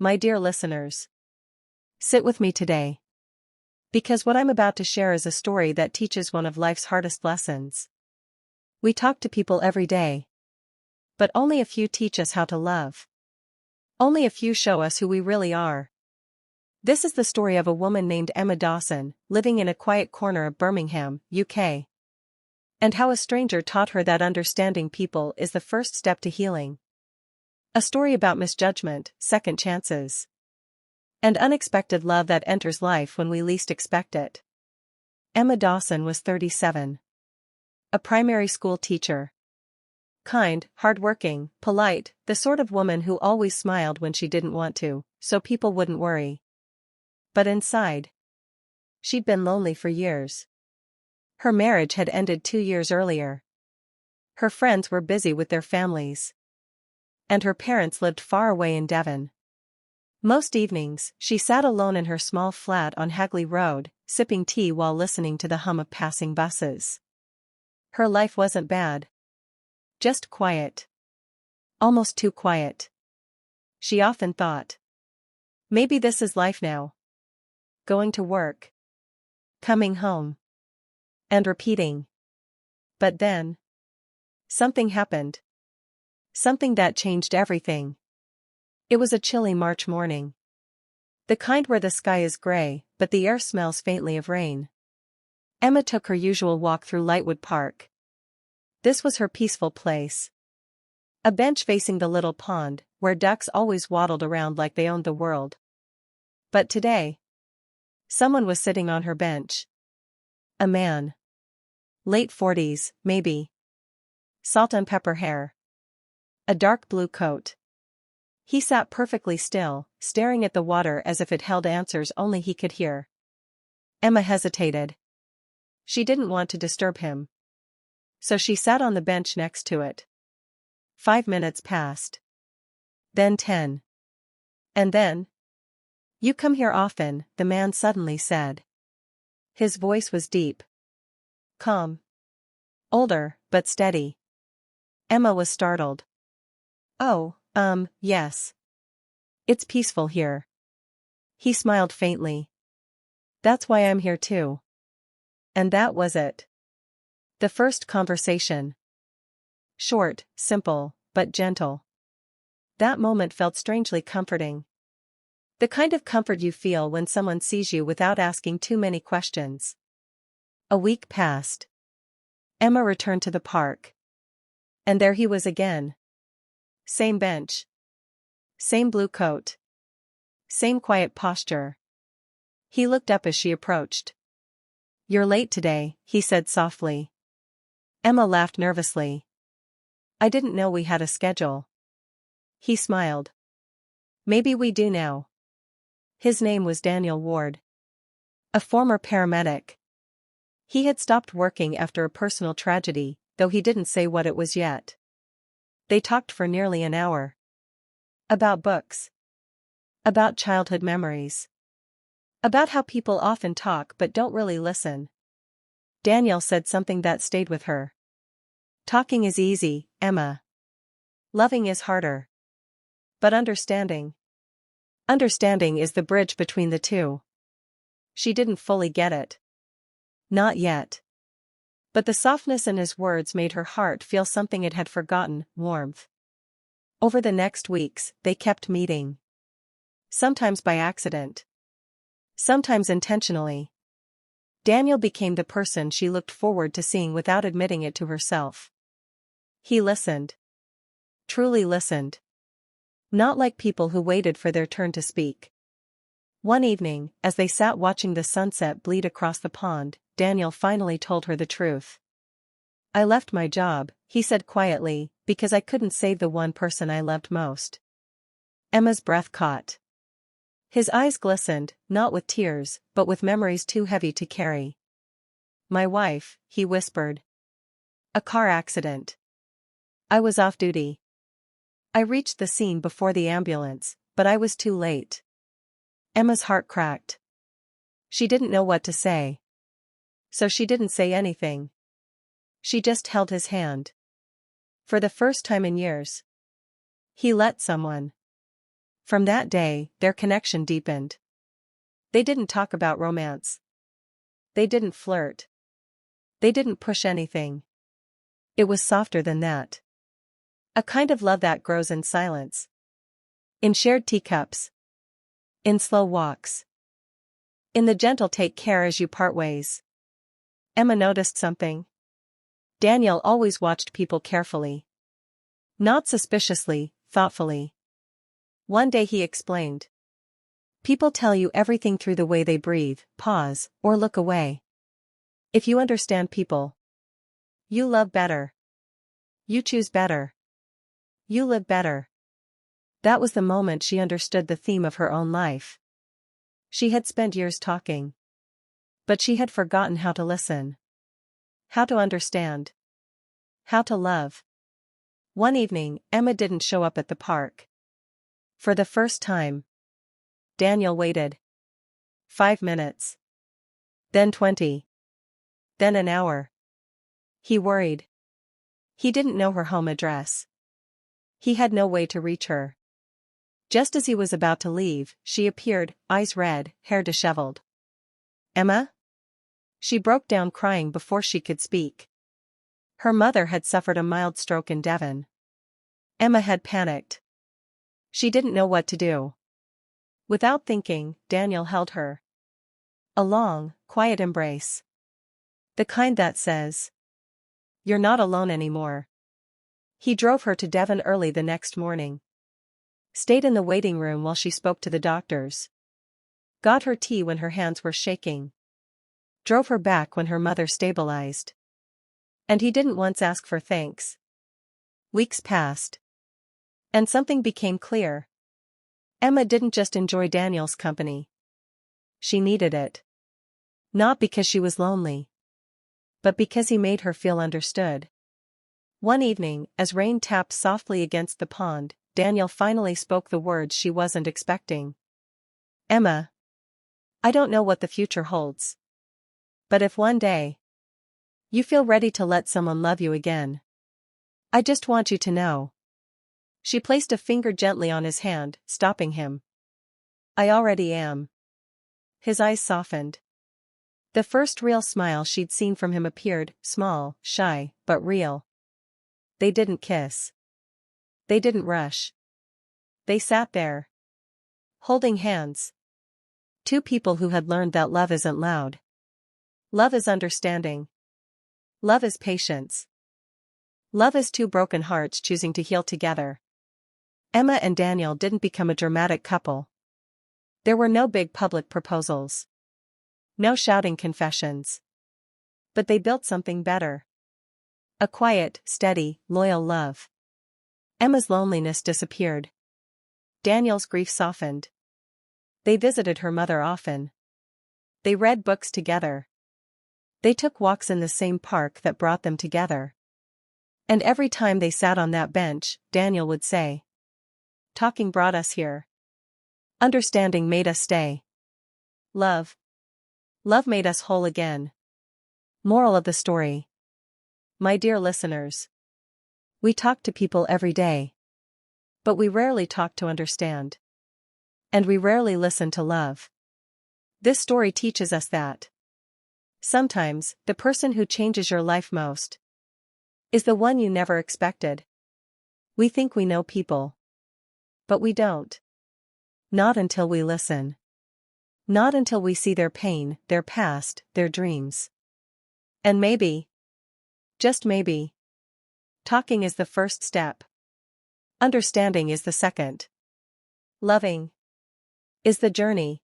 My dear listeners, sit with me today. Because what I'm about to share is a story that teaches one of life's hardest lessons. We talk to people every day, but only a few teach us how to love. Only a few show us who we really are. This is the story of a woman named Emma Dawson, living in a quiet corner of Birmingham, UK. And how a stranger taught her that understanding people is the first step to healing. A story about misjudgment, second chances, and unexpected love that enters life when we least expect it. Emma Dawson was 37. A primary school teacher. Kind, hardworking, polite, the sort of woman who always smiled when she didn't want to, so people wouldn't worry. But inside, she'd been lonely for years. Her marriage had ended 2 years earlier. Her friends were busy with their families. And her parents lived far away in Devon. Most evenings, she sat alone in her small flat on Hagley Road, sipping tea while listening to the hum of passing buses. Her life wasn't bad. Just quiet. Almost too quiet. She often thought. Maybe this is life now. Going to work. Coming home. And repeating. But then, something happened. Something that changed everything. It was a chilly March morning. The kind where the sky is gray, but the air smells faintly of rain. Emma took her usual walk through Lightwood Park. This was her peaceful place. A bench facing the little pond, where ducks always waddled around like they owned the world. But today, someone was sitting on her bench. A man. Late 40s, maybe. Salt and pepper hair. A dark blue coat. He sat perfectly still, staring at the water as if it held answers only he could hear. Emma hesitated. She didn't want to disturb him. So she sat on the bench next to it. 5 minutes passed. Then 10. And then? You come here often, the man suddenly said. His voice was deep. Calm. Older, but steady. Emma was startled. Oh, yes. It's peaceful here. He smiled faintly. That's why I'm here too. And that was it. The first conversation. Short, simple, but gentle. That moment felt strangely comforting. The kind of comfort you feel when someone sees you without asking too many questions. A week passed. Emma returned to the park. And there he was again. Same bench. Same blue coat. Same quiet posture. He looked up as she approached. You're late today, he said softly. Emma laughed nervously. I didn't know we had a schedule. He smiled. Maybe we do now. His name was Daniel Ward. A former paramedic. He had stopped working after a personal tragedy, though he didn't say what it was yet. They talked for nearly an hour. About books. About childhood memories. About how people often talk but don't really listen. Daniel said something that stayed with her. Talking is easy, Emma. Loving is harder. But understanding. Understanding is the bridge between the two. She didn't fully get it. Not yet. But the softness in his words made her heart feel something it had forgotten, warmth. Over the next weeks, they kept meeting. Sometimes by accident. Sometimes intentionally. Daniel became the person she looked forward to seeing without admitting it to herself. He listened. Truly listened. Not like people who waited for their turn to speak. One evening, as they sat watching the sunset bleed across the pond, Daniel finally told her the truth. I left my job, he said quietly, because I couldn't save the one person I loved most. Emma's breath caught. His eyes glistened, not with tears, but with memories too heavy to carry. My wife, he whispered. A car accident. I was off duty. I reached the scene before the ambulance, but I was too late. Emma's heart cracked. She didn't know what to say. So she didn't say anything. She just held his hand. For the first time in years. He let someone From that day, their connection deepened. They didn't talk about romance. They didn't flirt. They didn't push anything. It was softer than that. A kind of love that grows in silence. In shared teacups. In slow walks. In the gentle take care as you part ways. Emma noticed something. Daniel always watched people carefully. Not suspiciously, thoughtfully. One day he explained. People tell you everything through the way they breathe, pause, or look away. If you understand people, you love better. You choose better. You live better. That was the moment she understood the theme of her own life. She had spent years talking. But she had forgotten how to listen. How to understand. How to love. One evening, Emma didn't show up at the park. For the first time. Daniel waited. 5 minutes. Then 20. Then an hour. He worried. He didn't know her home address. He had no way to reach her. Just as he was about to leave, she appeared, eyes red, hair disheveled. Emma? She broke down crying before she could speak. Her mother had suffered a mild stroke in Devon. Emma had panicked. She didn't know what to do. Without thinking, Daniel held her. A long, quiet embrace. The kind that says, "You're not alone anymore." He drove her to Devon early the next morning. Stayed in the waiting room while she spoke to the doctors. Got her tea when her hands were shaking. Drove her back when her mother stabilized. And he didn't once ask for thanks. Weeks passed. And something became clear. Emma didn't just enjoy Daniel's company. She needed it. Not because she was lonely. But because he made her feel understood. One evening, as rain tapped softly against the pond, Daniel finally spoke the words she wasn't expecting. Emma. I don't know what the future holds. But if one day you feel ready to let someone love you again, I just want you to know. She placed a finger gently on his hand, stopping him. I already am. His eyes softened. The first real smile she'd seen from him appeared, small, shy, but real. They didn't kiss. They didn't rush. They sat there. Holding hands. Two people who had learned that love isn't loud. Love is understanding. Love is patience. Love is two broken hearts choosing to heal together. Emma and Daniel didn't become a dramatic couple. There were no big public proposals. No shouting confessions. But they built something better. A quiet, steady, loyal love. Emma's loneliness disappeared. Daniel's grief softened. They visited her mother often. They read books together. They took walks in the same park that brought them together. And every time they sat on that bench, Daniel would say, "Talking brought us here. Understanding made us stay. Love. Love made us whole again." Moral of the story. My dear listeners. We talk to people every day. But we rarely talk to understand. And we rarely listen to love. This story teaches us that sometimes, the person who changes your life most is the one you never expected. We think we know people. But we don't. Not until we listen. Not until we see their pain, their past, their dreams. And maybe, just maybe, talking is the first step. Understanding is the second. Loving is the journey.